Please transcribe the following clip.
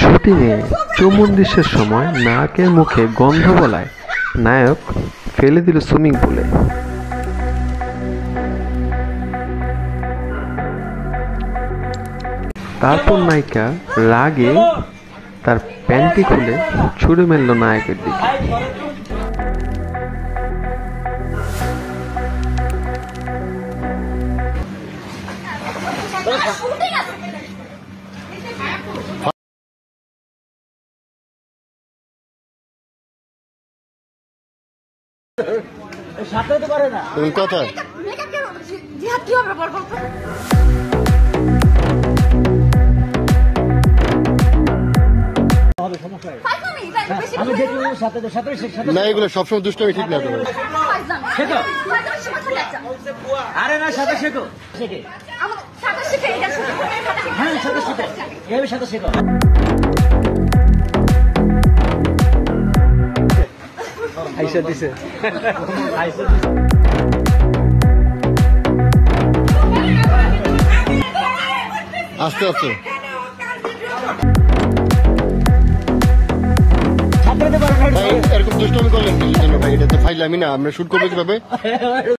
শুটিংয়ে চুমুন দৃশ্যের সময় নায়কের মুখে গন্ধ বলায় নায়ক ফেলে দিল সুইমিং পুলে। তারপর নায়িকা রাগে তার প্যান্টি খুলে ছুঁড়ে মারল নায়কের দিকে। কথা না, এগুলো সবসময় দুষ্টমি ঠিক না। আরে না, সাঁতার শেখো। হ্যাঁ, সাঁতার শেখো, এভাবে সাঁতার শেখো। আইসা দিছে, আইসা দিছে। আস্তে আস্তে এরকম দুষ্টমি করলেন কি জন্য ভাই? এটা তো ফাইল আমি না, আমরা শুট করবো কিভাবে?